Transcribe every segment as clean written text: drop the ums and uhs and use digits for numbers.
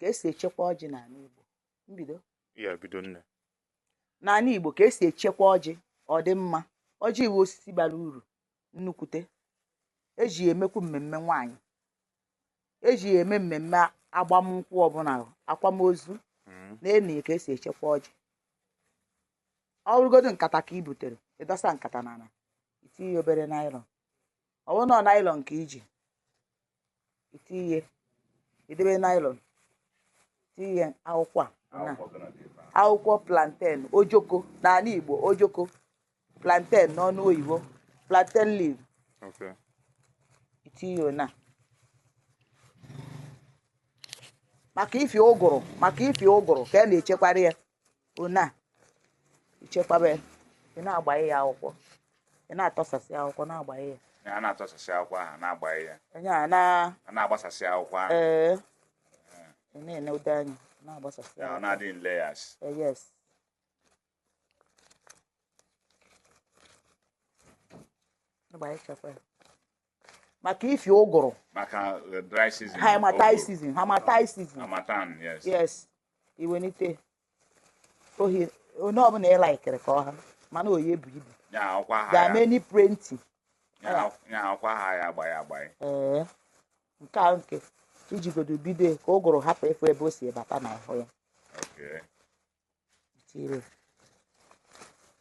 ka esi echekwa ọjị n'ala Igbo. Mbido. Ya bido nne. N'ala Igbo ka esi echekwa ọjị ọ dị mma. Ọjị bụ osisi bara uru nnukwute. Eji ya emekwu mmemme nwaanyị. Eji ya eme mmemme agbamnkwụ ọbụla, akwamozu. Na-eni ka esi echekwa ọjị. Ọ bụrụgodu nkata ka i butere, ịdọsa nkata n'ala, itinye obere naịlọn. Ọ bụrụ na naịlọn ka iji, itinye idebe naịlọn, tinye akwụkwọ a, akwụkwọ plantain, ojoko n'ala Igbo, ojoko plantain n'ọnụ oyibo, plantain leaf. Okay. Itinye na maka ifi ụgụrụ ka a na-echekwara ya. Ona ichekwaba ya, ị na-agbanye ya akwụkwọ, ị na-atọsasị akwụkwọ na-agbanye ya. Ya na-atọsasị akwụkwọ ahụ na-agbanye ya. Anya na-agbasasị akwụkwọ ahụ. Ị na-ene ụdị anya na-agbasasị Ya na-adị in layers. Yes. Maka ifi ụgụrụ. Maka dry season. Harmattan, yes. Yes. Iwenite ohi onye ọbụla ị laikiri ka ọ ha, mana oyi ebu ibu. Ya akwụkwọ ha. There are many plenty. Ya akwụkwọ ha ya agbaye. Nke a nke ijigodo bido ka ụgụrụ hapụ efu ebe o si ebata n'ahụ ya. Okay. Tire.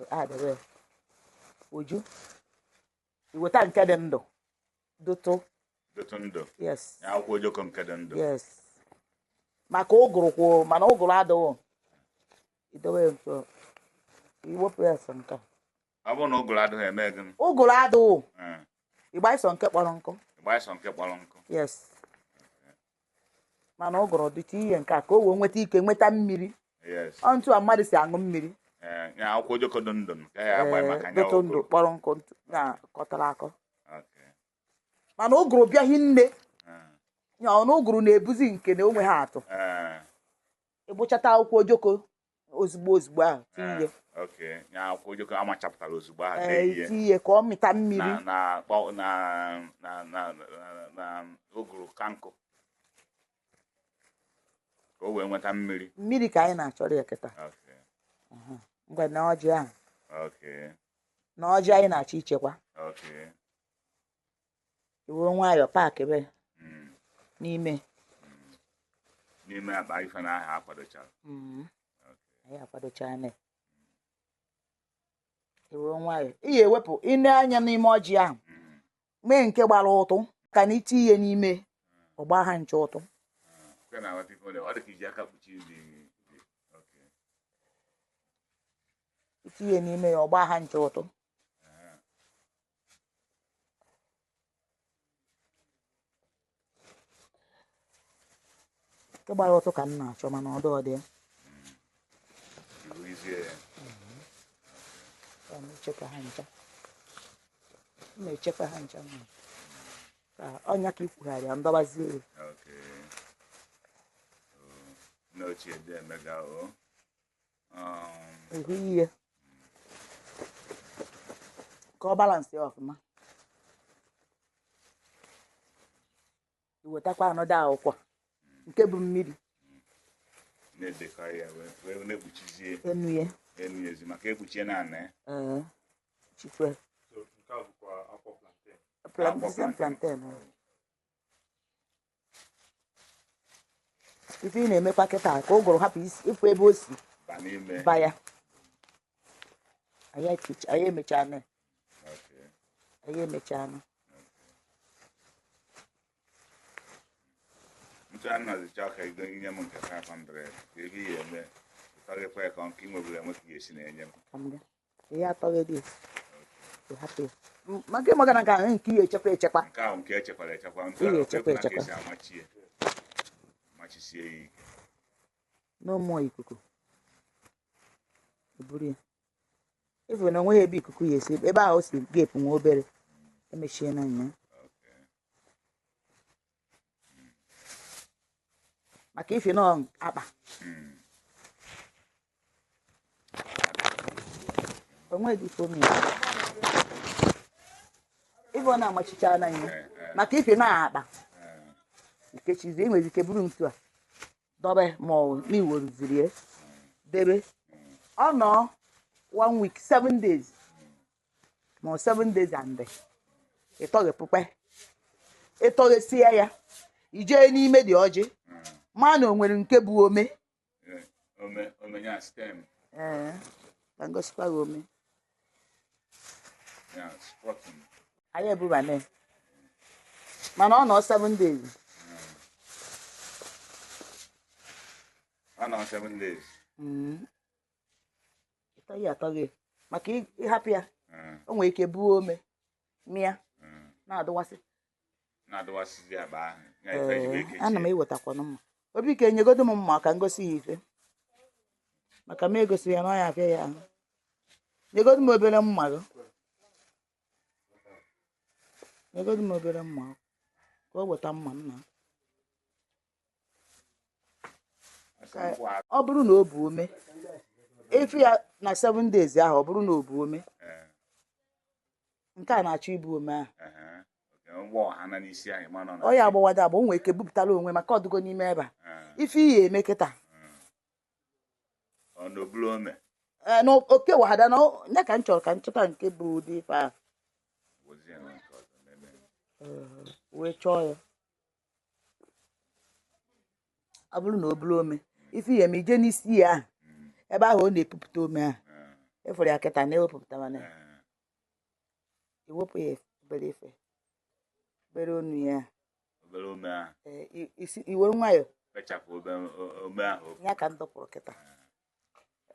Adịrị. Oju. Iweta nke dị ndụ. Doto ndụ. Yes. Ya akwụkwọ ojoko nke dị ndụ. Yes. Maka ụgụrụ kwụ, mana ụgụrụ adịghị. Idowe nso. Iwepụ ya sọ nke. Ọ bụrụ na ụgụrụ adịghị eme gị. Ụgụrụ adịghị. Ịgba ịsọ nke kpọrọ nkụ. Yes. Mana ụgụrụ dịtụ ihe nke a ka o wee nweta ike nweta mmiri. Yes. Ọ ntụ a mmadụ si aṅụ mmiri. Ya akwụkwọ ojoko dị ndụ ka ya agbaye maka nya ụgụrụ. Ndụ kpọrọ nkụ na kọtara akọ. Okay. Mana ụgụrụ bịaghị nne. Ya ọnụ ụgụrụ na-ebuzi nke na onwe ha atụ. Ịgbụchata akwụkwọ ojoko ozugbo ahụ tinye. Okay. Ya akwụkwọ ojoko amachapụtara ozugbo ahụ tinye ka ọ mịta mmiri. Na ụgụrụ kankụ. Ka o wee nweta mmiri. Mmiri ka anyị na-achọrọ ya kịta. Ngwa na ọjị ahụ. Na ọjị anyị na-achọ ichekwa. Iwe nwayọọ paakị be n'ime akpa ife na ahụ akwadochara. Anyị akwadochara na iwe nwayọọ ihe ewepụ ine anya n'ime ọjị ahụ mee nke gbara ụtụ ka na iti ihe n'ime ọgba ha nche ụtụ. Iti ihe n'ime ya ọgba ha nche ụtụ. Nke gbara ụtụ ka m na-achọ mana ọ dị ya. Na-echekwa ha ncha ka ọnya ka ikwugharịa ndọbazie. Ihu ihe ka ọ balansị ya ọfụma. Iwetakwa anọdụ akwụkwọ nke bụ mmiri. Enu ya. Maka ekpuchie naanị. Chikwe. Plantain. Ife ị na-emekwa kịta ka ụgụrụ hapụ ịfụ ebe o si ba ya. Anyị emechaa. Ntụ anọzicha ka ego inye m nke 500 ka ego ihe eme ịtọghịkwa ya ka nke ị nweburu enwe ka ị ga-esi na-enye m. Ihe atọghị dị maka ịmagana nke ahụ nke ihe echekwa. Nke ahụ nke echekwara ntụ ahụ echekwa ka esi amachisie ya ike. N'ụmụ ikuku eburu ya ife na onweghị ebe ikuku ya esi ebe ahụ o si gepu nwa obere emechie na nya. Maka ife nọ akpa onweghị ife omi ife ọ na-amachicha na nya maka ife na akpa nkechizi enwere ike buru ntu a dobe ma ọ n'iweruziri ya debe ọ nọ 1 week 7 days ma 7 days and ịtọghepụkpe ịtọghesie ya ijee n'ime dị ọjị ma na o nwere nke bụ ome ya stem ka ngosikwa gị ome ya spotting anyị ebubane mana ọ nọ 7 days ọ nọ 7 days ịtọghị atọghị maka ịhapụ ya o nwere ike buo ome mịa na-adọwasịzi akpa ahụ ya ife eji wee kechie. ana m ewetakwanụ mma obi ka enyegodo m mma ka ngosi ya ife maka m egosi ya na ọ ya afịa ya ahụ nyegodo m obere mma gị nyegodo m obere mma ka o weta mma nna ọ bụrụ na o bu ome efi ya na 7 days ahụ ọ bụrụ na o bu ome nke a na-achọ ibu ome ahụ ọ ya agbawado agba o nwere ike bupụtara onwe maka ọdụgo n'ime ebe a ife ihe eme kịta oke wahada na ya ka m chọrọ ka m chọta nke bụ ụdị ife ahụ wee chọọ ya ọ bụrụ na o buru ome ife ihe eme ije n'isi ya ahụ ebe ahụ ọ na-epupụta ome ahụ efere ya kịta na-ewepụta mana iwepụ ya obere ife obere onu ya iwere nwayọ ya ka m dọpụrụ kịta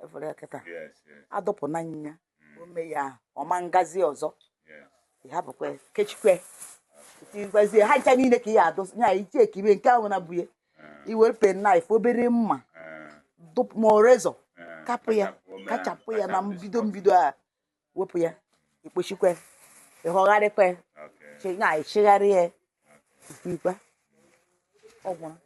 efere ya kịta adọpụ na nya ome ya ọma ngazi ọzọ ịhapụkwa kechikwe igwazie ha ncha niile ka ị ya adụ nya iche ekibe nke ahụ na buye iwere pen knife obere mma ma rezọ kapụ ya kachapụ ya na mbido a wepụ ya ikpochikwe ịhọgharịkwa ya na ịchịgharị ya ikwe ọgwụrụ